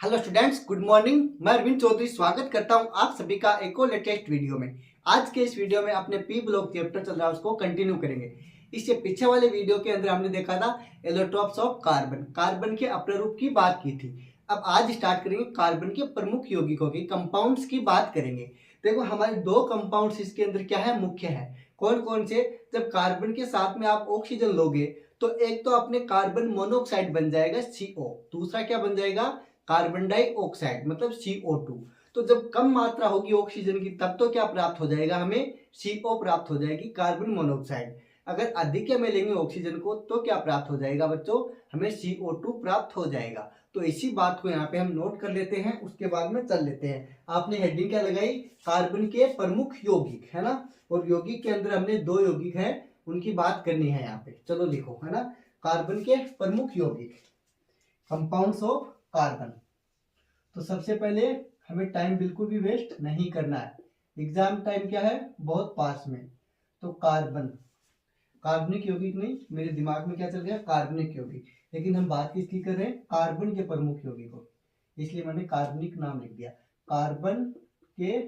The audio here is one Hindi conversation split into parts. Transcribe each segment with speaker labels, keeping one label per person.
Speaker 1: Hello students, good morning. मैं अरविंद चौधरी स्वागत करता हूं आप सभी का एक और लेटेस्ट वीडियो में। आज के इस वीडियो में अपने पी ब्लॉक चैप्टर चल रहा है उसको कंटिन्यू करेंगे। इससे पीछे वाले वीडियो के अंदर हमने देखा था एलोट्रॉप्स ऑफ कार्बन, कार्बन के अपने रूप की बात की थी। अब आज स्टार्ट करेंगे कार्बन के प्रमुख यौगिकों की, कंपाउंड्स की बात करेंगे। देखो हमारे दो कंपाउंड्स इसके अंदर क्या है, मुख्य है। कौन कौन से? जब कार्बन के साथ में आप ऑक्सीजन लोगे तो एक तो अपने कार्बन मोनोऑक्साइड बन जाएगा CO, दूसरा क्या बन जाएगा, कार्बन डाइऑक्साइड मतलब CO2। तो जब कम मात्रा होगी ऑक्सीजन की तब तो क्या प्राप्त हो जाएगा, हमें CO प्राप्त हो जाएगी, कार्बन मोनोऑक्साइड। अगर अधिक में लेंगे ऑक्सीजन को तो क्या प्राप्त हो जाएगा बच्चों, हमें CO2 प्राप्त हो जाएगा। तो इसी बात को यहाँ पे हम नोट कर लेते हैं, उसके बाद में चल लेते हैं। आपने हेडिंग क्या लगाई, कार्बन के प्रमुख यौगिक, है ना। और यौगिक के अंदर हमने दो यौगिक है उनकी बात करनी है यहाँ पे। चलो लिखो, है ना, कार्बन के प्रमुख यौगिक, कंपाउंड्स ऑफ कार्बन। तो सबसे पहले हमें टाइम बिल्कुल भी वेस्ट नहीं करना है, एग्जाम टाइम क्या है, बहुत पास में। तो कार्बन, कार्बनिक यौगिक नहीं, मेरे दिमाग में क्या चल गया, कार्बनिक यौगिक, लेकिन हम बात किसकी कर रहे हैं, कार्बन के प्रमुख यौगिकों, इसलिए मैंने कार्बनिक नाम लिख दिया। कार्बन के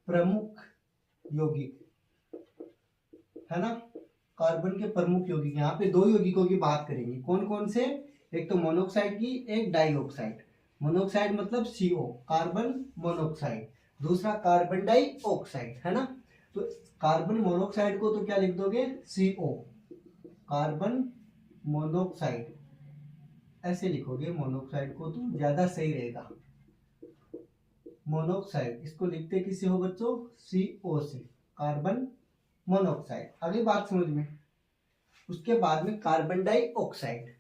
Speaker 1: प्रमुख यौगिक, है ना, कार्बन के प्रमुख यौगिक। यहाँ पे दो यौगिकों की बात करेंगे, कौन कौन से, एक तो मोनोऑक्साइड की, एक डाइऑक्साइड। मोनोऑक्साइड मतलब CO, कार्बन मोनोऑक्साइड, दूसरा कार्बन डाइऑक्साइड, है ना। तो कार्बन मोनोऑक्साइड को तो क्या लिख दोगे, CO, कार्बन मोनोऑक्साइड ऐसे लिखोगे, मोनोऑक्साइड को तो ज्यादा सही रहेगा। मोनोऑक्साइड इसको लिखते किससे हो बच्चों, CO से, कार्बन मोनोऑक्साइड। अगली बात समझ में। उसके बाद में कार्बन डाइऑक्साइड,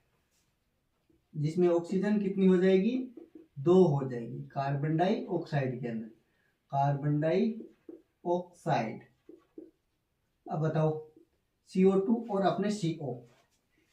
Speaker 1: जिसमें ऑक्सीजन कितनी हो जाएगी, 2 हो जाएगी कार्बन डाइऑक्साइड के अंदर, कार्बन डाइऑक्साइड। अब बताओ CO2 और अपने CO,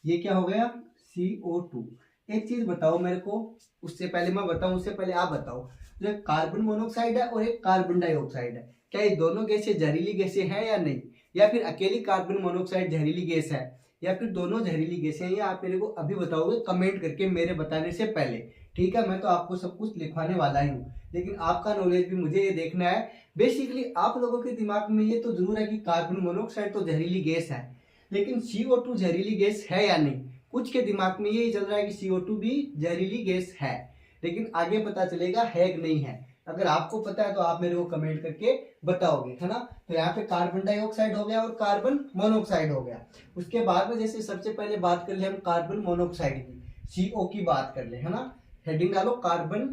Speaker 1: ये क्या हो गया, CO2। एक चीज बताओ मेरे को, उससे पहले मैं बताऊं उससे पहले आप बताओ, जो कार्बन मोनोऑक्साइड है और एक कार्बन डाइऑक्साइड है, क्या ये दोनों गैसें जहरीली गैसें हैं या नहीं, या फिर अकेली कार्बन मोनोऑक्साइड जहरीली गैस है, या फिर दोनों जहरीली गैसें हैं, ये आप मेरे को अभी बताओगे कमेंट करके मेरे बताने से पहले। ठीक है, मैं तो आपको सब कुछ लिखवाने वाला ही हूँ, लेकिन आपका नॉलेज भी मुझे ये देखना है। बेसिकली आप लोगों के दिमाग में ये तो जरूर है कि कार्बन मोनोऑक्साइड तो जहरीली गैस है, लेकिन CO2 जहरीली गैस है या नहीं। कुछ के दिमाग में यही चल रहा है कि CO2 भी जहरीली गैस है, लेकिन आगे पता चलेगा है कि नहीं है। अगर आपको पता है तो आप मेरे को कमेंट करके बताओगे, है ना। तो यहाँ पे कार्बन डाइऑक्साइड हो गया और कार्बन मोनोऑक्साइड हो गया। उसके बाद में जैसे सबसे पहले बात कर ले हम कार्बन मोनोऑक्साइड की, CO की बात कर ले, है ना। हेडिंग डालो कार्बन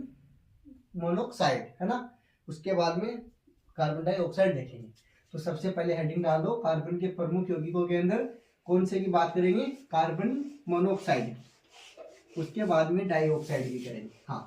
Speaker 1: मोनोऑक्साइड, है ना। उसके बाद में कार्बन डाइऑक्साइड देखेंगे। तो सबसे पहले हेडिंग डाल दो, कार्बन के प्रमुख यौगिकों के अंदर कौन से की बात करेंगे, कार्बन मोनोऑक्साइड, उसके बाद में डाइऑक्साइड की करेंगे। हाँ,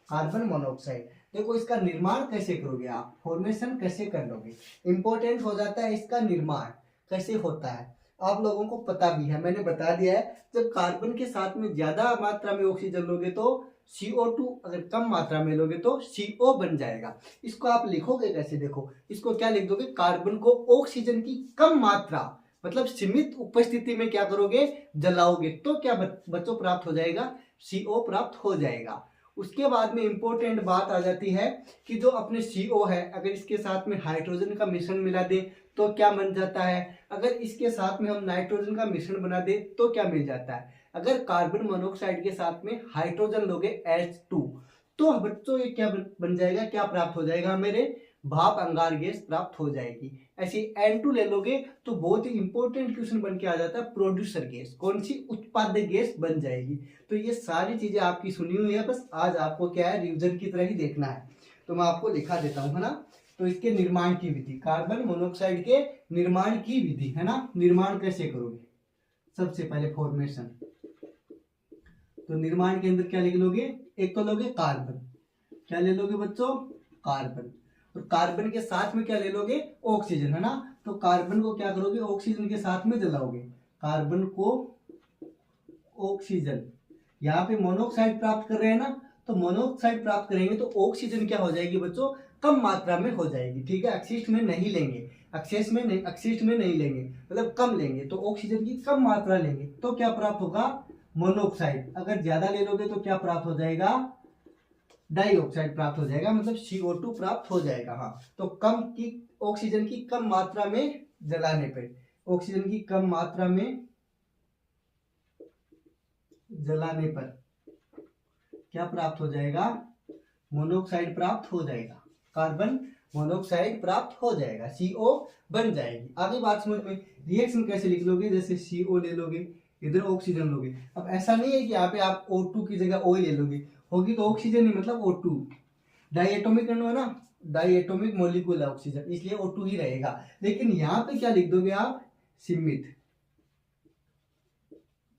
Speaker 1: कार्बन मोनोऑक्साइड। देखो इसका निर्माण कैसे करोगे आप, फॉर्मेशन कैसे कर लोगे, इंपॉर्टेंट हो जाता है इसका निर्माण कैसे होता है। आप लोगों को पता भी है, मैंने बता दिया है। जब कार्बन के साथ में ज्यादा मात्रा में ऑक्सीजन लोगे तो CO2, अगर कम मात्रा में लोगे तो CO बन जाएगा। इसको आप लिखोगे कैसे, देखो इसको क्या लिख दोगे, कार्बन को ऑक्सीजन की कम मात्रा मतलब सीमित उपस्थिति में क्या करोगे, जलाओगे, तो क्या बच्चों प्राप्त हो जाएगा, CO प्राप्त हो जाएगा। उसके बाद में इंपॉर्टेंट बात आ जाती है कि जो अपने CO है, अगर इसके साथ में हाइड्रोजन का मिश्रण मिला दे तो क्या बन जाता है, अगर इसके साथ में हम नाइट्रोजन का मिश्रण बना दे तो क्या मिल जाता है। अगर कार्बन मोनोऑक्साइड के साथ में हाइड्रोजन लोगे H2 तो बच्चों ये क्या बन जाएगा, क्या प्राप्त हो जाएगा, मेरे भाप अंगार गैस प्राप्त हो जाएगी। ऐसे N2 ले लोगे तो बहुत ही इंपॉर्टेंट क्वेश्चन बन के आ जाता है, प्रोड्यूसर गैस, कौन सी उत्पादक गैस बन जाएगी। तो ये सारी चीजें आपकी सुनी हुई है, बस आज आपको क्या है, रिविजन की तरह ही देखना है। तो मैं आपको लिखा देता हूँ, है ना। तो इसके निर्माण की विधि, कार्बन मोनोऑक्साइड के निर्माण की विधि, है ना, निर्माण कैसे करोगे। सबसे पहले फॉर्मेशन, तो निर्माण के अंदर क्या लिख लोगे, एक तो लोगे कार्बन, क्या ले लोगे बच्चों, कार्बन, और कार्बन के साथ में क्या ले लोगे, ऑक्सीजन, है ना। तो कार्बन को क्या करोगे, ऑक्सीजन के साथ में जलाओगे, कार्बन को ऑक्सीजन, यहाँ पे मोनोऑक्साइड प्राप्त कर रहे हैं ना, तो मोनोऑक्साइड प्राप्त करेंगे तो ऑक्सीजन क्या हो जाएगी बच्चों, कम मात्रा में हो जाएगी। ठीक है, एक्सिस्ट में नहीं लेंगे, एक्सेस में नहीं, एक्सिस्ट में नहीं लेंगे, मतलब कम लेंगे, तो ऑक्सीजन की कम मात्रा लेंगे तो क्या प्राप्त होगा, मोनोऑक्साइड। अगर ज्यादा ले लोगे तो क्या प्राप्त हो जाएगा, डाइऑक्साइड प्राप्त हो जाएगा, मतलब CO2 प्राप्त हो जाएगा। हाँ, तो कम की ऑक्सीजन की कम मात्रा में जलाने पर, ऑक्सीजन की कम मात्रा में जलाने पर क्या प्राप्त हो जाएगा, मोनोऑक्साइड प्राप्त हो जाएगा, कार्बन मोनोऑक्साइड प्राप्त हो जाएगा, CO बन जाएगी। आगे बात समझ में, रिएक्शन कैसे लिख लोगे, जैसे CO ले लोगे, इधर ऑक्सीजन लोगे। अब ऐसा नहीं है कि यहाँ पे आप O2 की जगह O ले लोगे, होगी तो ऑक्सीजन ही, मतलब O2 डाइएटोमिक अणु है ना, डाइएटोमिक मॉलिक्यूल है ऑक्सीजन, इसलिए O2 ही रहेगा। लेकिन यहाँ पे क्या लिख दोगे आप, सीमित।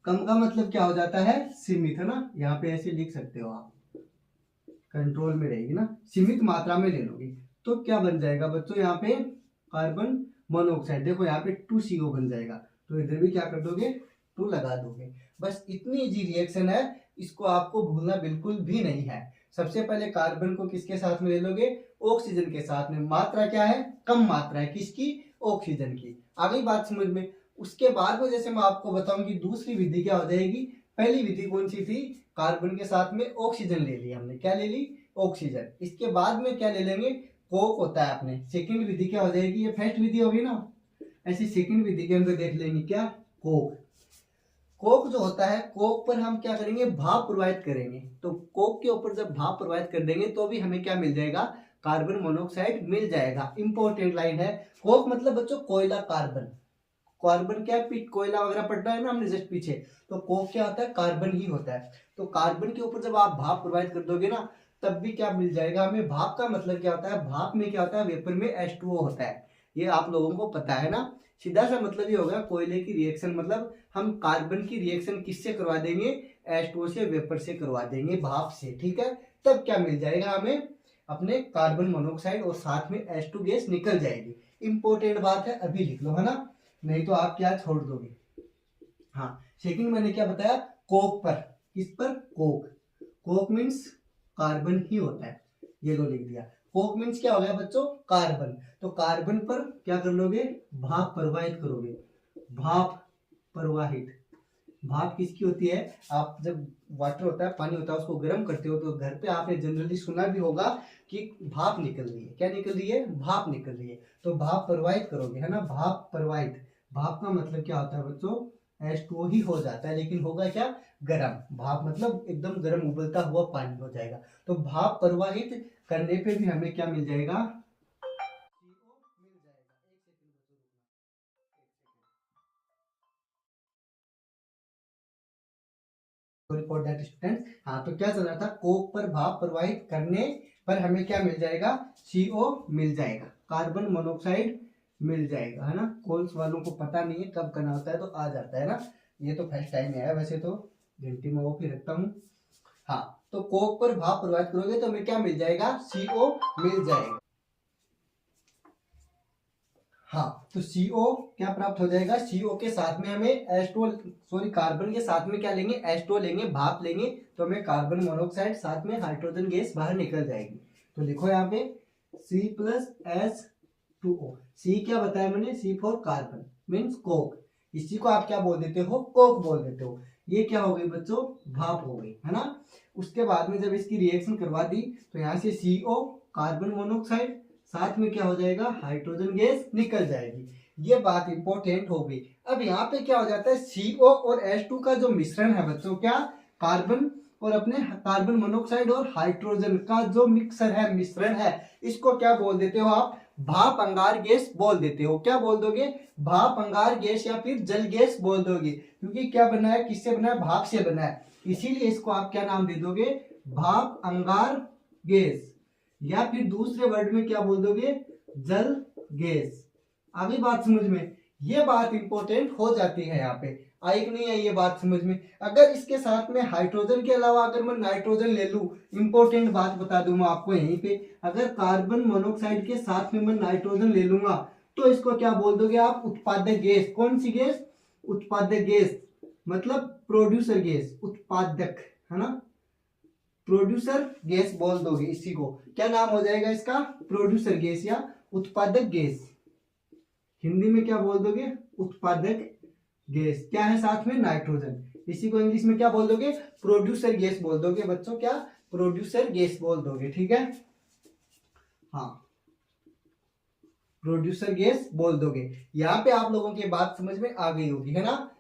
Speaker 1: कम का मतलब क्या हो जाता है, सीमित, है ना, यहाँ पे ऐसे लिख सकते हो आप, कंट्रोल में रहेगी ना, सीमित मात्रा में ले लोगे तो क्या बन जाएगा बच्चों, यहाँ पे कार्बन मोनोऑक्साइड, देखो यहाँ पे 2CO बन जाएगा, तो इधर भी क्या कर दोगे, 2 लगा दोगे। बस इतनी इजी रिएक्शन है, इसको आपको भूलना बिल्कुल भी नहीं है। सबसे पहले कार्बन को किसके साथ में ले लोगे, ऑक्सीजन के साथ में, मात्रा क्या है, कम मात्रा है, किसकी, ऑक्सीजन की। आगे बात समझ में। उसके बाद में जैसे मैं आपको बताऊं कि दूसरी विधि क्या हो जाएगी, पहली विधि कौन सी थी, कार्बन के साथ में ऑक्सीजन ले लिया हमने, क्या ले ली, ऑक्सीजन। इसके बाद में क्या ले लेंगे, कोक होता है अपने, सेकंड विधि क्या हो जाएगी, ये फर्स्ट विधि होगी ना, ऐसी सेकंड विधि के अंदर देख लेंगे क्या, कोक। कोक जो होता है, कोक पर हम क्या करेंगे, भाप प्रवाहित करेंगे, तो कोक के ऊपर जब भाप प्रवाहित कर देंगे तो भी हमें क्या मिल जाएगा, कार्बन मोनोऑक्साइड मिल जाएगा। इंपॉर्टेंट लाइन है, कोक मतलब बच्चों कोयला कार्बन, कार्बन क्या है, कोयला वगैरह पढ़ना है ना हमने जस्ट पीछे, तो कोक क्या होता है, कार्बन ही होता है। तो कार्बन के ऊपर जब आप भाप प्रवाहित कर दोगे ना, तब भी क्या मिल जाएगा हमें, भाप का मतलब क्या होता है, भाप में क्या होता है, वेपर में H2O होता है, ये आप लोगों को पता है ना। सीधा सा मतलब ये होगा, कोयले की रिएक्शन मतलब हम कार्बन की रिएक्शन किससे करवा देंगे, H2O से, वेपर से करवा देंगे, भाप से, ठीक है। तब क्या मिल जाएगा हमें, अपने कार्बन मोनोऑक्साइड, और साथ में H2 गैस निकल जाएगी। इंपॉर्टेंट बात है, अभी लिख लो, है ना, नहीं तो आप क्या छोड़ दोगे। हाँ, सेकंड मैंने क्या बताया, कोक पर, किस पर, कोक। कोक मीन्स कार्बन ही होता है, ये लो लिख दिया। कोक मीन्स क्या हो गया बच्चों, कार्बन। तो कार्बन पर क्या कर लोगे, भाप प्रवाहित करोगे, भाप प्रवाहित। भाप किसकी होती है, आप जब वाटर होता है, पानी होता है, उसको गर्म करते हो तो घर पे आपने जनरली सुना भी होगा कि भाप निकल रही है, क्या निकल रही है, भाप निकल रही है। तो भाप प्रवाहित करोगे, है ना, भाप प्रवाहित। भाप का मतलब क्या होता है बच्चों, H2O ही हो जाता है, लेकिन होगा क्या, गर्म। भाप मतलब एकदम गर्म उबलता हुआ पानी हो जाएगा। तो भाप प्रवाहित करने पे भी हमें क्या मिल जाएगा, CO मिल जाएगा। एक सेकंड बच्चों रुकना, फॉर दैट स्टूडेंट। हाँ, तो क्या चल रहा था, कोक पर भाप प्रवाहित करने पर हमें क्या मिल जाएगा, CO मिल जाएगा, कार्बन मोनोऑक्साइड मिल जाएगा, है ना। कोल्स वालों को पता नहीं है कब करना होता है, तो आ जाता है ना, ये तो फर्स्ट टाइम आया, वैसे तो घंटी में ऑफ ही रखता हूँ। हाँ, तो कोक पर भाप प्रवाहित करोगे तो हमें क्या मिल जाएगा, CO मिल जाएगा। हाँ, तो CO क्या प्राप्त हो जाएगा, CO के साथ में हमें H2, सॉरी कार्बन के साथ में क्या लेंगे, H2O लेंगे, भाप लेंगे, तो हमें कार्बन मोनोऑक्साइड, साथ में हाइड्रोजन गैस बाहर निकल जाएगी। तो लिखो यहाँ पे C+H2O। C क्या बताया मैंने, C for carbon means Coke, इसी को आप क्या बोल देते हो, कोक बोल देते हो। ये क्या हो गई बच्चों, भाप हो गई, है ना। उसके बाद में जब इसकी रिएक्शन करवा दी तो यहाँ से CO कार्बन मोनोऑक्साइड, साथ में क्या हो जाएगा, हाइड्रोजन गैस निकल जाएगी। ये बात इंपॉर्टेंट हो गई। अब यहाँ पे क्या हो जाता है, CO और H2 का जो मिश्रण है बच्चों, क्या, कार्बन और अपने कार्बन मोनोऑक्साइड और हाइड्रोजन का जो मिक्सर है, मिश्रण है, इसको क्या बोल देते हो आप, भाप अंगार गैस बोल देते हो। क्या बोल दोगे, भाप अंगार गैस या फिर जल गैस बोल दोगे, क्योंकि क्या बना है, किससे बना है, भाप से बना है, इसीलिए इसको आप क्या नाम दे दोगे, भाप अंगार गैस, या फिर दूसरे वर्ड में क्या बोल दोगे, जल गैस। आगे बात समझ में, ये बात इंपॉर्टेंट हो जाती है, यहाँ पे आई कि नहीं है ये बात समझ में। अगर इसके साथ में हाइड्रोजन के अलावा अगर मैं नाइट्रोजन ले लूं, इंपॉर्टेंट बात बता दूं मैं आपको यहीं पे, अगर कार्बन मोनोऑक्साइड के साथ में मैं नाइट्रोजन ले लूंगा तो इसको क्या बोल दोगे आप, उत्पादक गैस। कौन सी गैस, उत्पादक गैस, मतलब प्रोड्यूसर गैस, उत्पादक, है ना, प्रोड्यूसर गैस बोल दोगे इसी को। क्या नाम हो जाएगा इसका, प्रोड्यूसर गैस या उत्पादक गैस। हिंदी में क्या बोल दोगे, उत्पादक गैस। क्या है साथ में, नाइट्रोजन, इसी को इंग्लिश में क्या बोल दोगे, प्रोड्यूसर गैस बोल दोगे बच्चों, क्या, प्रोड्यूसर गैस बोल दोगे, ठीक है। हाँ, प्रोड्यूसर गैस बोल दोगे। यहाँ पे आप लोगों की बात समझ में आ गई होगी, है ना।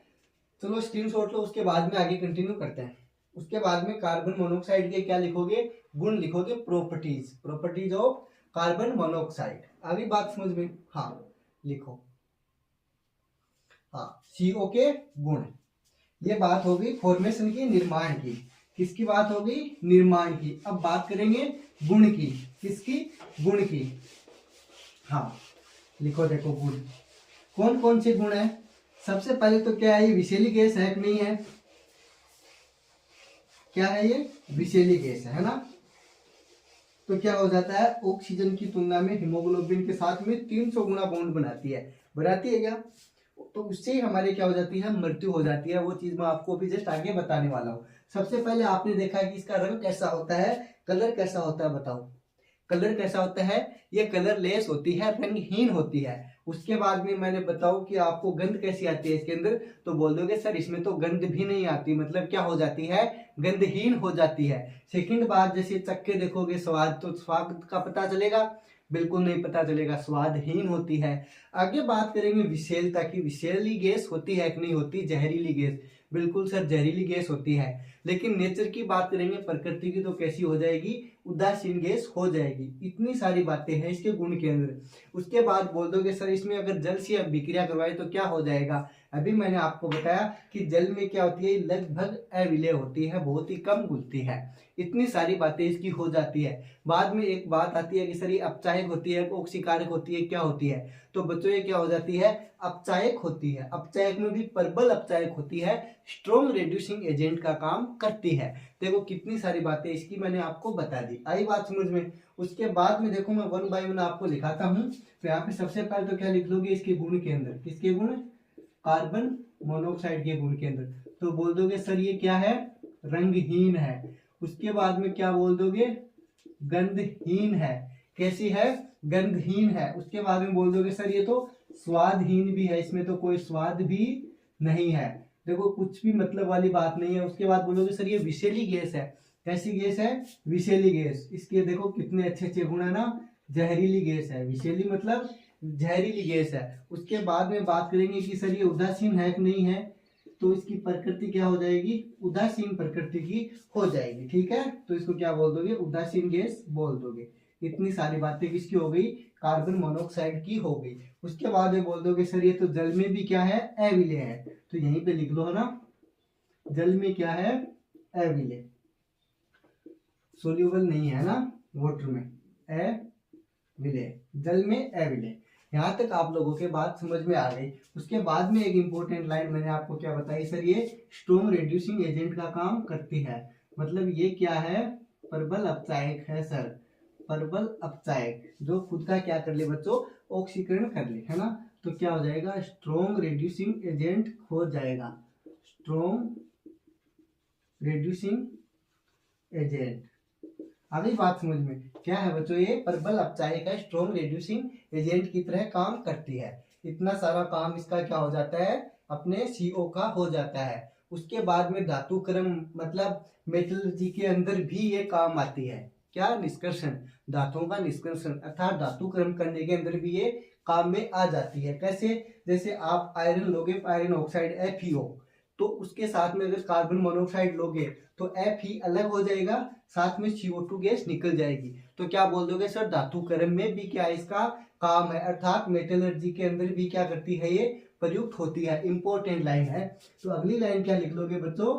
Speaker 1: चलो स्क्रीनशॉट लो, उसके बाद में आगे कंटिन्यू करते हैं। उसके बाद में कार्बन मोनोऑक्साइड के क्या लिखोगे, गुण लिखोगे, properties, properties of carbon monoxide. अभी बात समझ में, हाँ लिखो, हाँ CO के गुण। ये बात होगी फॉर्मेशन की, निर्माण की। किसकी बात होगी, निर्माण की। अब बात करेंगे गुण की, किसकी, गुण की। हाँ लिखो, देखो गुण कौन कौन से गुण है। सबसे पहले तो क्या है, ये विषैली गैस है कि नहीं है, क्या है ये, विषैली गैस है ना। तो क्या हो जाता है, ऑक्सीजन की तुलना में हीमोग्लोबिन के साथ में 300 गुना बॉन्ड बनाती है क्या। तो उससे ही हमारे क्या हो जाती है, मृत्यु हो जाती है। वो चीज मैं आपको अभी जस्ट आगे बताने वाला हूँ। सबसे पहले आपने देखा है कि इसका रंग कैसा होता है, कलर कैसा होता है, बताओ कलर कैसा होता है। ये कलरलेस होती है, रंगहीन होती है। उसके बाद में मैंने बताओ कि आपको गंध कैसी आती है इसके अंदर, तो बोल दोगे सर इसमें तो गंध भी नहीं आती, मतलब क्या हो जाती है, गंधहीन हो जाती है। सेकंड बात, जैसे चख के देखोगे स्वाद, तो स्वाद का पता चलेगा, बिल्कुल नहीं पता चलेगा, स्वादहीन होती है। आगे बात करेंगे विषैलता की। विषैली गैस होती है कि नहीं होती, जहरीली गैस, बिल्कुल सर जहरीली गैस होती है। लेकिन नेचर की बात करेंगे, प्रकृति की, तो कैसी हो जाएगी, उदासीन गैस हो जाएगी। इतनी सारी बातें हैं इसके गुण के अंदर। उसके बाद बोल दोगे सर इसमें अगर जल से अभिक्रिया करवाए तो क्या हो जाएगा। अभी मैंने आपको बताया कि जल में क्या होती है, लगभग अविलेय होती है, बहुत ही कम घुलती है। इतनी सारी बातें इसकी हो जाती है। बाद में एक बात आती है कि सर ये अपचायक होती है, ऑक्सीकारक होती है, क्या होती है। तो बच्चों ये क्या हो जाती है, अपचायक होती है। अपचायक में भी प्रबल अपचायक होती है, स्ट्रॉन्ग रिड्यूसिंग एजेंट का काम करती है। देखो कितनी सारी बातें इसकी मैंने आपको बता दी, आई बात समझ में। उसके बाद में देखो मैं वन बाय वन आपको लिखाता हूँ। तो यहाँ पे सबसे पहले तो क्या लिख लोगे, इसके गुण के अंदर, किसके गुण, कार्बन मोनोऑक्साइड के गुण के अंदर। तो बोल दोगे सर ये क्या है, रंगहीन है। उसके बाद में क्या बोल दोगे, गंधहीन है। कैसी है, गंधहीन है। उसके बाद में बोल दोगे सर ये तो स्वादहीन भी है, इसमें तो कोई स्वाद भी नहीं है। देखो कुछ भी मतलब वाली बात नहीं है। उसके बाद बोलोगे सर ये विषैली गैस है। कैसी गैस है, विषैली गैस। इसके देखो कितने अच्छे अच्छे गुण है ना, जहरीली गैस है, विषैली मतलब जहरीली गैस है। उसके बाद में बात करेंगे कि सर ये उदासीन है कि नहीं है, तो इसकी प्रकृति क्या हो जाएगी, उदासीन प्रकृति की हो जाएगी, ठीक है। तो इसको क्या बोल दोगे, उदासीन गैस बोल दोगे। इतनी सारी बातें किसकी हो गई, कार्बन मोनोऑक्साइड की हो गई। उसके बाद में बोल दोगे सर ये तो जल में भी क्या है, अविलेय है। तो यहीं पे लिख लो, है ना, जल में क्या है, अविलेय, सोल्यूबल नहीं है ना वाटर में, अविलेय, जल में अविलेय। यहाँ तक आप लोगों के बात समझ में आ गई। उसके बाद में एक इंपॉर्टेंट लाइन मैंने आपको क्या बताई, सर ये स्ट्रॉन्ग रिड्यूसिंग एजेंट का काम करती है। मतलब ये क्या है, प्रबल अपचायक है सर, प्रबल अपचायक, जो खुद का क्या कर ले बच्चों, ऑक्सीकरण कर ले, है ना। तो क्या हो जाएगा, स्ट्रॉन्ग रिड्यूसिंग एजेंट हो जाएगा, स्ट्रॉन्ग रिड्यूसिंग एजेंट। अभी बात समझ में, क्या है बच्चों, ये प्रबल अपचायक है, स्ट्रॉन्ग रिड्यूसिंग एजेंट की तरह काम करती है। इतना सारा काम इसका क्या हो जाता है, अपने CO का हो जाता है। उसके बाद में धातु क्रम, मतलब मेटलर्जी के अंदर भी ये काम आती है। क्या, निष्कर्षण, धातुओं का निष्कर्षण, अर्थात धातु क्रम करने के अंदर भी ये काम में आ जाती है। कैसे, जैसे आप आयरन लोगे, आयरन ऑक्साइड FeO, तो उसके साथ में अगर कार्बन मोनोऑक्साइड लोगे तो Fe अलग हो जाएगा, साथ में CO2 गैस निकल जाएगी। तो क्या बोल दोगे सर, धातु क्रम में भी क्या इसका काम है, अर्थात मेटलर्जी के अंदर भी क्या करती है, ये प्रयुक्त होती है। इंपॉर्टेंट लाइन है। तो अगली लाइन क्या लिख लोगे बच्चों,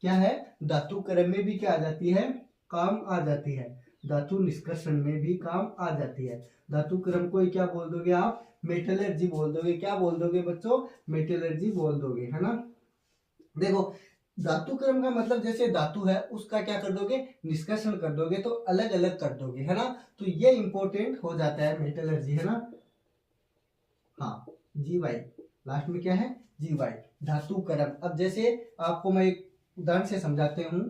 Speaker 1: क्या है, धातु क्रम में भी क्या आ जाती है, काम आ जाती है, धातु निष्कर्षण में भी काम आ जाती है। धातु क्रम को क्या बोल दोगे आप, मेटलर्जी बोल दोगे। क्या बोल दोगे बच्चों, मेटलर्जी बोल दोगे, है ना। देखो धातु क्रम का मतलब जैसे धातु है उसका क्या कर दोगे, निष्कर्षण कर दोगे, तो अलग अलग कर दोगे, है ना। तो ये इंपॉर्टेंट हो जाता है मेटलर्जी, है ना। हाँ GY, लास्ट में क्या है, GY, धातु क्रम। अब जैसे आपको मैं एक उदाहरण से समझाते हूँ।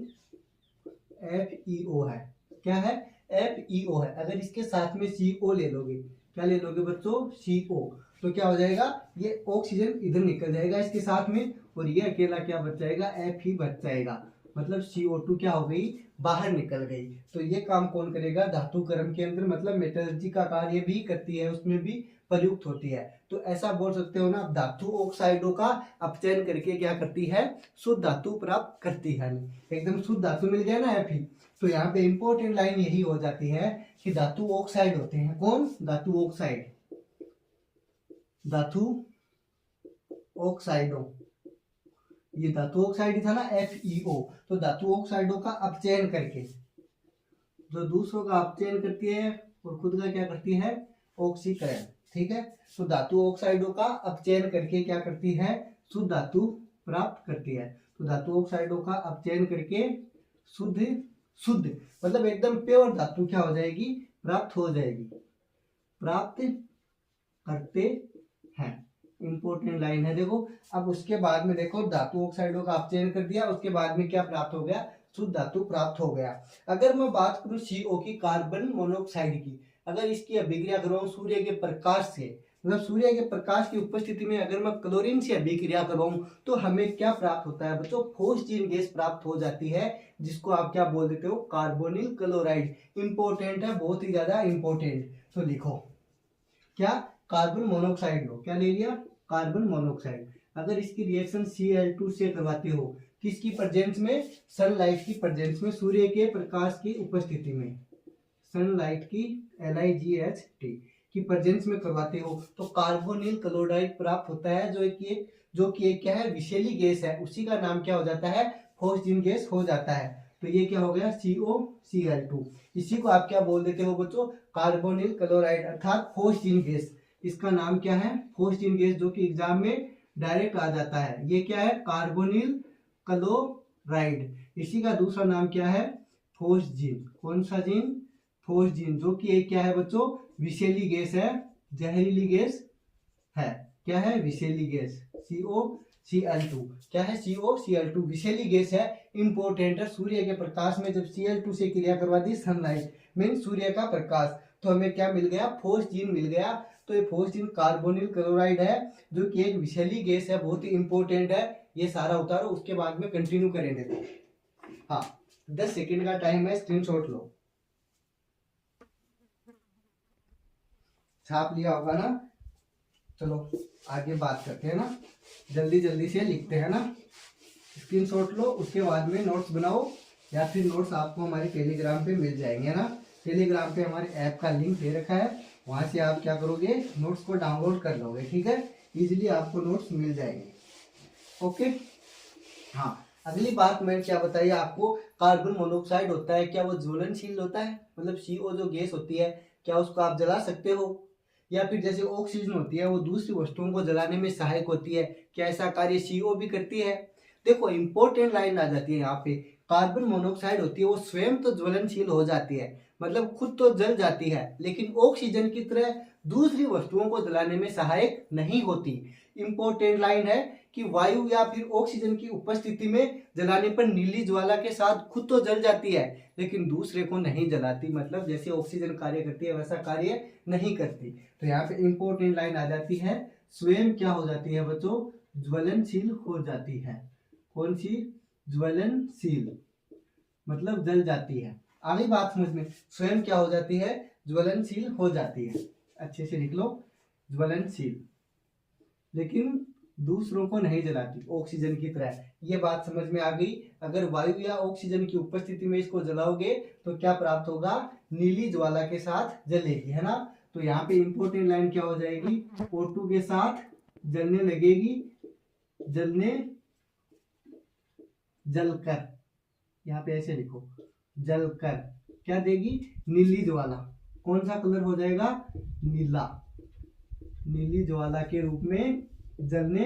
Speaker 1: FeO है, क्या है, FeO है। अगर इसके साथ में CO ले लोगे, क्या ले लोगे बच्चों, CO, तो क्या हो जाएगा, ये ऑक्सीजन इधर निकल जाएगा इसके साथ में, और ये अकेला क्या बच जाएगा, F ही बच जाएगा। मतलब CO2 क्या हो गई, बाहर निकल गई। तो ये काम कौन करेगा? धातु कर्म के अंदर, मतलब मेटलर्जी का कार्य भी करती है, उसमें भी प्रयुक्त होती है। तो ऐसा बोल सकते हो ना, धातु ऑक्साइडों का अपचयन करके क्या करती है? शुद्ध धातु प्राप्त करती है। एकदम शुद्ध धातु मिल गया ना Fe। तो यहाँ पे इंपॉर्टेंट लाइन यही हो जाती है कि धातु ऑक्साइड होते हैं। कौन? धातु ऑक्साइड, धातु ऑक्साइडों, ये धातु ऑक्साइड ही था ना FeO। तो धातु ऑक्साइडों का अपचयन करके, जो दूसरों का अपचयन करती है और खुद का क्या करती है? ऑक्सीकरण। ठीक है, तो धातु ऑक्साइडों का अपचयन करके क्या करती है? शुद्ध धातु प्राप्त करती है। तो धातु ऑक्साइडों का अपचयन करके शुद्ध शुद्ध मतलब एकदम प्योर धातु क्या हो जाएगी? प्राप्त हो जाएगी, प्राप्त करते हैं। इंपॉर्टेंट लाइन है देखो। अब उसके बाद में देखो, धातु ऑक्साइडों का अपचयन कर दिया, उसके बाद में क्या प्राप्त हो गया? शुद्ध धातु प्राप्त हो गया। अगर मैं बात करूं CO की, कार्बन मोनोऑक्साइड की, अगर इसकी अभिक्रिया करूं सूर्य के प्रकाश से, मतलब सूर्य के प्रकाश की उपस्थिति में अगर मैं क्लोरीन से अभिक्रिया करूं तो हमें क्या प्राप्त होता है बच्चों? फोस्जीन गैस प्राप्त हो जाती है, जिसको आप क्या बोल देते हो? Carbonyl chloride. इंपॉर्टेंट है, बहुत ही ज्यादा इंपॉर्टेंट। तो लिखो क्या? कार्बन मोनोऑक्साइड लो, क्या ले लिया? Carbon monoxide. अगर इसकी रिएक्शन Cl2 से करवाते हो, किसकी प्रेजेंस में? सनलाइट की प्रेजेंस में, सूर्य के प्रकाश की उपस्थिति में, सनलाइट की LiGHT की प्रेजेंस में करवाते हो, तो कार्बोनिल क्लोराइड प्राप्त होता है, जो कि एक क्या है? विषैली गैस है। उसी का नाम क्या हो जाता है? फोस्जीन गैस हो जाता है। तो ये क्या हो गया? COCl2। इसी को आप क्या बोल देते हो बच्चों? कार्बोनिल क्लोराइड, अर्थात फोस्जीन गैस। इसका नाम क्या है? फोस्जीन गैस, जो कि एग्जाम में डायरेक्ट आ जाता है। ये क्या है? Carbonyl chloride. इसी का दूसरा नाम क्या है? फोस्जीन। कौन सा जीन? फोस्जीन, जो कि एक क्या है बच्चों? विषैली गैस है, जहरीली गैस है। क्या है? विषैली गैस। COCl2 क्या है? COCl2 विषैली गैस है। इंपॉर्टेंट है, सूर्य के प्रकाश में जब Cl2 से क्रिया करवा दी, सनलाइट मीन सूर्य का प्रकाश, तो हमें क्या मिल गया? फोस्जीन मिल गया। तो ये फोस्जीन कार्बोनिल क्लोराइड है, जो कि एक विषैली गैस है, बहुत ही इंपॉर्टेंट है। ये सारा उतारो, उसके बाद में कंटिन्यू करेंगे। हाँ, 10 सेकेंड का टाइम है, स्क्रीनशॉट लो। छाप लिया होगा ना? चलो आगे बात करते हैं ना, जल्दी जल्दी से लिखते हैं ना। स्क्रीनशॉट लो, उसके बाद में नोट्स बनाओ, या फिर नोट्स आपको हमारे टेलीग्राम पे मिल जाएंगे ना। टेलीग्राम पे हमारे ऐप का लिंक दे रखा है, वहां से आप क्या करोगे? नोट्स को डाउनलोड कर लोगे। ठीक है, इजीली आपको नोट्स मिल जाएंगे। ओके, हाँ, अगली बात मैं क्या बताइए आपको? कार्बन मोनोऑक्साइड होता है, क्या वो ज्वलनशील होता है? मतलब CO जो गैस होती है, क्या उसको आप जला सकते हो? या फिर जैसे ऑक्सीजन होती है, वो दूसरी वस्तुओं को जलाने में सहायक होती है, क्या ऐसा कार्य CO भी करती है? देखो इंपॉर्टेंट लाइन आ जाती है यहाँ पे। कार्बन मोनोऑक्साइड होती है, वो स्वयं तो ज्वलनशील हो जाती है, मतलब खुद तो जल जाती है, लेकिन ऑक्सीजन की तरह दूसरी वस्तुओं को जलाने में सहायक नहीं होती। इंपॉर्टेंट लाइन है कि वायु या फिर ऑक्सीजन की उपस्थिति में जलाने पर नीली ज्वाला के साथ खुद तो जल जाती है, लेकिन दूसरे को नहीं जलाती। मतलब जैसे ऑक्सीजन कार्य करती है, वैसा कार्य नहीं करती। तो यहाँ पे इंपॉर्टेंट लाइन आ जाती है, स्वयं क्या हो जाती है बच्चों? ज्वलनशील हो जाती है। कौन सी? ज्वलनशील, मतलब जल जाती है। आगे बात समझ में, स्वयं क्या हो जाती है? ज्वलनशील हो जाती है। अच्छे से लिख लो, ज्वलनशील, लेकिन दूसरों को नहीं जलाती ऑक्सीजन की तरह। ये बात समझ में आ गई। अगर वायु या ऑक्सीजन की उपस्थिति में इसको जलाओगे तो क्या प्राप्त होगा? नीली ज्वाला के साथ जलेगी, है ना। तो यहाँ पे इंपॉर्टेंट लाइन क्या हो जाएगी? O2 के साथ जलने लगेगी, जलने, जलकर, यहाँ पे ऐसे लिखो, जलकर क्या देगी? नीली ज्वाला। कौन सा कलर हो जाएगा? नीला, नीली ज्वाला के रूप में जलने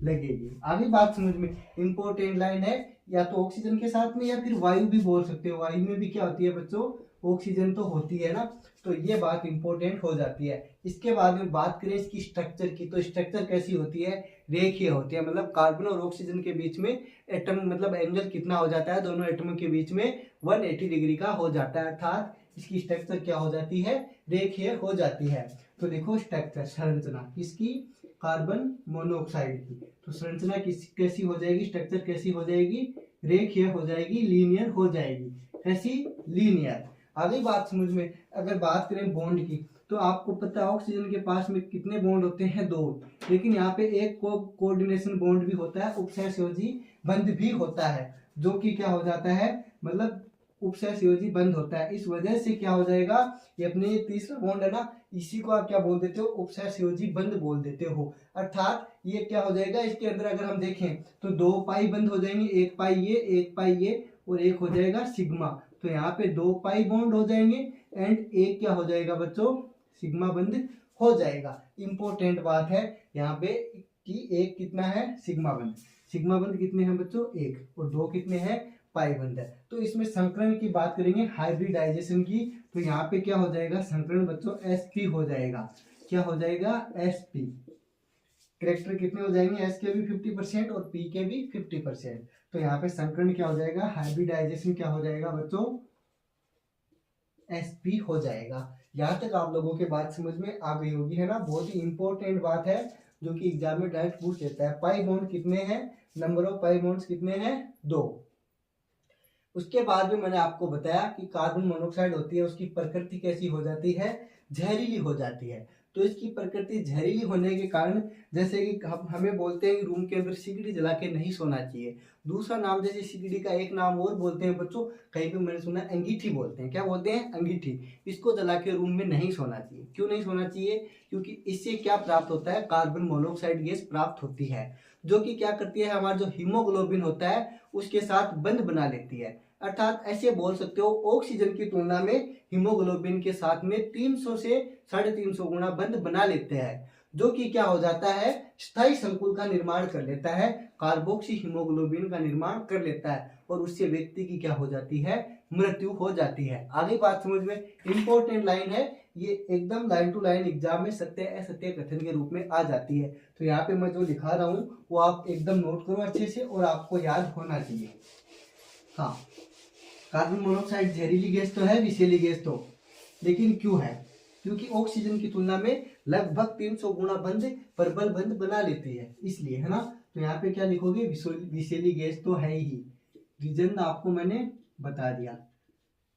Speaker 1: लगेगी। आगे बात समझ में, इंपॉर्टेंट लाइन है, या तो ऑक्सीजन के साथ में या फिर वायु भी बोल सकते हो। वायु में भी क्या होती है बच्चों? ऑक्सीजन तो होती है ना। तो ये बात इंपॉर्टेंट हो जाती है। इसके बाद में बात करें इसकी स्ट्रक्चर की, तो स्ट्रक्चर कैसी होती है? रेखीय होती है, मतलब कार्बन और ऑक्सीजन के बीच में एटम, मतलब एंगल कितना हो जाता है? दोनों एटमों के बीच में 180 डिग्री का हो जाता है, अर्थात इसकी स्ट्रक्चर क्या हो जाती है? रेखीय हो जाती है। तो देखो स्ट्रक्चर, संरचना किसकी? कार्बन मोनोऑक्साइड की। तो संरचना कैसी हो जाएगी? स्ट्रक्चर कैसी हो जाएगी? रेखीय हो जाएगी, लीनियर हो जाएगी। रेसिलिनियर। आगे बात समझ में। अगर बात करें बॉन्ड की, तो आपको पता है ऑक्सीजन के पास में कितने बॉन्ड होते हैं, 2। लेकिन यहाँ पे एक कोऑर्डिनेशन बॉन्ड भी होता है, उपसहसंयोजी बंध भी होता है, जो कि क्या हो जाता है, मतलब उपसहसंयोजी बंध होता है। इस वजह से क्या हो जाएगा, ये अपने ये तीसरा बॉन्ड है ना, इसी को आप क्या बोल देते हो, उपसहसंयोजी बंध बोल देते हो। अर्थात ये क्या हो जाएगा, इसके अंदर अगर हम देखें तो 2 पाई बंद हो जाएंगे, 1 पाई ये, 1 पाई ये, और एक हो जाएगा सिग्मा। तो यहाँ पे 2 पाई बॉन्ड हो जाएंगे एंड एक क्या हो जाएगा बच्चों, सिग्मा बंद हो जाएगा। इंपॉर्टेंट बात है यहाँ पे कि एक कितना है, सिग्मा बंद। सिग्मा बंद कितने हैं बच्चों, 1, और 2 कितने हैं, पाई बंद है। तो इसमें संकरण की बात करेंगे, हाइब्रिडाइजेशन की, तो यहाँ पे क्या हो जाएगा संकरण बच्चों, sp हो जाएगा। क्या हो जाएगा, sp। करेक्टर कितने हो जाएंगे, s के भी 50% और p के भी 50%। तो यहाँ पे संकरण क्या हो जाएगा, हाइब्रिडाइजेशन क्या हो जाएगा बच्चों, sp हो जाएगा। यहाँ तक आप लोगों के बात समझ में आ गई होगी, है ना। बहुत ही इंपॉर्टेंट बात है जो कि एग्जाम में डायरेक्ट पूछ लेता है। पाई बॉन्ड कितने हैं, नंबर ऑफ पाई बॉन्ड्स कितने हैं, 2। उसके बाद में मैंने आपको बताया कि कार्बन मोनोऑक्साइड होती है, उसकी प्रकृति कैसी हो जाती है, जहरीली हो जाती है। तो इसकी प्रकृति जहरीली होने के कारण, जैसे कि हमें बोलते हैं कि रूम के अंदर सिगड़ी जला के नहीं सोना चाहिए। दूसरा नाम, जैसे सिगड़ी का एक नाम और बोलते हैं बच्चों, कहीं पे मैंने सुना अंगीठी बोलते हैं। क्या बोलते हैं, अंगीठी। इसको जला के रूम में नहीं सोना चाहिए। क्यों नहीं सोना चाहिए, क्योंकि इससे क्या प्राप्त होता है, कार्बन मोनोऑक्साइड गैस प्राप्त होती है, जो कि क्या करती है, हमारा जो हीमोग्लोबिन होता है उसके साथ बंध बना लेती है। अर्थात ऐसे बोल सकते हो, ऑक्सीजन की तुलना में हीमोग्लोबिन के साथ में 300 से 350 गुना बंध बना लेते हैं, जो कि क्या हो जाता है, स्थायी संकुल का निर्माण कर लेता है, कार्बोक्सी हीमोग्लोबिन का निर्माण कर लेता है, और उससे व्यक्ति की क्या हो जाती है, मृत्यु हो जाती है। आगे बात समझ में। इंपॉर्टेंट लाइन है ये, एकदम लाइन टू लाइन एग्जाम में सत्य असत्य कथन के रूप में आ जाती है। तो यहाँ पे मैं जो लिखा रहा हूँ वो आप एकदम नोट करो अच्छे से, और आपको याद होना चाहिए। हाँ, कार्बन मोनोऑक्साइड जहरीली गैस तो है, विषैली गैस तो, लेकिन क्यों है, क्योंकि ऑक्सीजन की तुलना में लगभग 300 गुना बंध, प्रबल बंध बना लेती है, इसलिए, है ना। तो यहाँ पे क्या लिखोगे, विषैली गैस तो है ही। रीजन आपको मैंने बता दिया,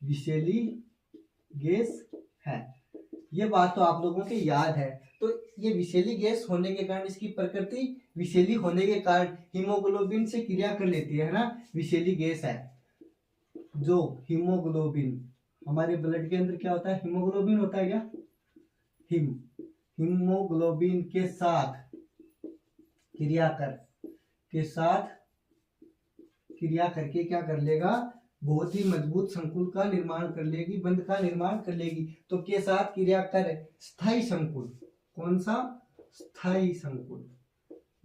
Speaker 1: विषैली गैस है। ये बात तो आप लोगों के याद है। तो ये विषैली गैस होने के कारण, इसकी प्रकृति विषैली होने के कारण हीमोग्लोबिन से क्रिया कर लेती है ना, विषैली गैस है। जो हीमोग्लोबिन, हमारे ब्लड के अंदर क्या होता है, हीमोग्लोबिन होता है क्या, हीमोग्लोबिन के साथ क्रिया करके क्या कर लेगा, बहुत ही मजबूत संकुल का निर्माण कर लेगी, बंध का निर्माण कर लेगी। तो के साथ क्रिया कर, स्थायी संकुल। कौन सा, स्थायी संकुल,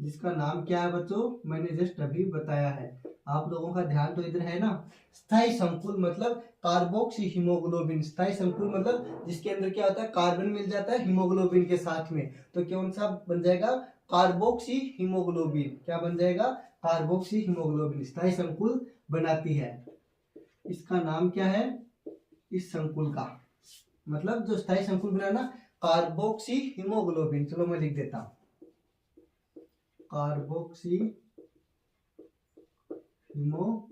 Speaker 1: जिसका नाम क्या है बच्चों, मैंने जस्ट अभी बताया है। आप लोगों का ध्यान तो इधर है ना। स्थायी संकुल मतलब कार्बोक्सी हीमोग्लोबिन। स्थायी संकुल मतलब जिसके अंदर क्या होता है, कार्बन मिल जाता है हीमोग्लोबिन के साथ में, तो कौन सा बन जाएगा, कार्बोक्सी हीमोग्लोबिन। क्या बन जाएगा, कार्बोक्सी हीमोग्लोबिन स्थायी संकुल बनाती है। इसका नाम क्या है, इस संकुल का मतलब जो स्थायी संकुल बना ना, कार्बोक्सी हीमोग्लोबिन। चलो मैं लिख देता हूं, कार्बोक्सी हीमोग्लोबिन।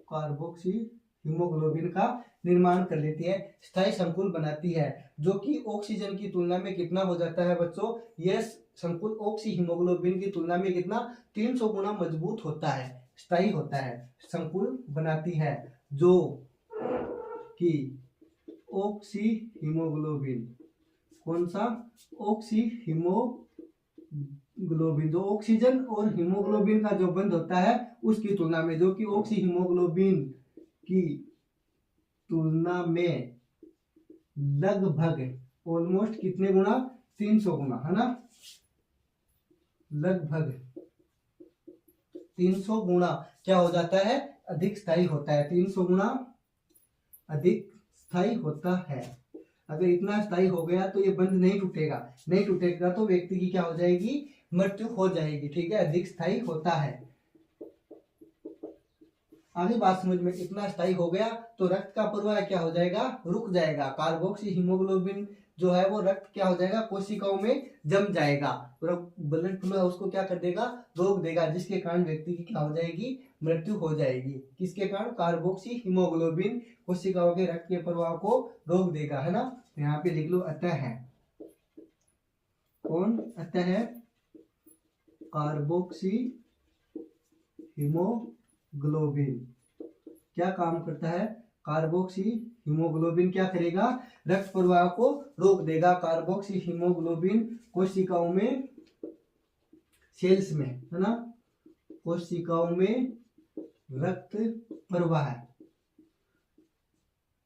Speaker 1: कार्बोक्सी हीमोग्लोबिन का निर्माण कर लेती है, स्थायी संकुल बनाती है, जो कि ऑक्सीजन की तुलना में कितना हो जाता है बच्चों, यह संकुल ऑक्सी हीमोग्लोबिन की तुलना में कितना, 300 गुना मजबूत होता है, स्थायी होता है, संकुल बनाती है, जो कि ऑक्सी हीमोग्लोबिन। कौन सा, ऑक्सी हीमोग्लोबिन, जो ऑक्सीजन और हीमोग्लोबिन का जो बंध होता है उसकी तुलना में, जो कि ऑक्सी हीमोग्लोबिन की तुलना में लगभग ऑलमोस्ट कितने गुना, 300 गुना, है ना, लगभग 300 गुना क्या हो जाता है, अधिक स्थायी होता है, 300 गुना अधिक स्थायी होता है। अगर इतना स्थायी हो गया तो ये बंध नहीं टूटेगा तो व्यक्ति की क्या हो जाएगी, मृत्यु हो जाएगी, ठीक है, अधिक स्थायी होता है। आगे बात समझ में, इतना स्थायी हो गया तो रक्त का प्रवाह क्या हो जाएगा, रुक जाएगा, कार्बोक्सी हीमोग्लोबिन जो है वो रक्त क्या हो जाएगा, कोशिकाओं में जम जाएगा और ब्लड फ्लो उसको क्या कर देगा, रोक देगा, जिसके कारण व्यक्ति की क्या हो जाएगी, मृत्यु हो जाएगी। किसके कारण, कार्बोक्सी हीमोग्लोबिन कोशिकाओं के रक्त के प्रवाह को रोक देगा, है ना। यहाँ पे लिख लो अतः है, कौन अतः है, कार्बोक्सी हीमोग्लोबिन क्या काम करता है, कार्बोक्सी हीमोग्लोबिन क्या करेगा, रक्त प्रवाह को रोक देगा। कार्बोक्सी हीमोग्लोबिन कोशिकाओं में, सेल्स में, है ना, कोशिकाओं में रक्त प्रवाह,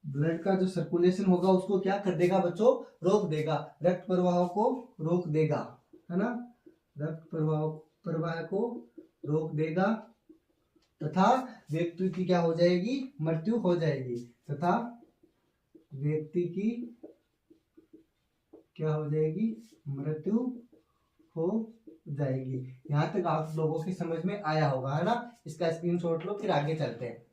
Speaker 1: ब्लड का जो सर्कुलेशन होगा उसको क्या कर देगा बच्चों, रोक देगा, रक्त प्रवाह को रोक देगा, है ना, रक्त प्रवाह को रोक देगा तथा व्यक्ति की क्या हो जाएगी, मृत्यु हो जाएगी, तथा व्यक्ति की क्या हो जाएगी, मृत्यु हो जाएगी। यहाँ तक आप लोगों की समझ में आया होगा, है ना। इसका स्क्रीनशॉट लो, फिर आगे चलते हैं।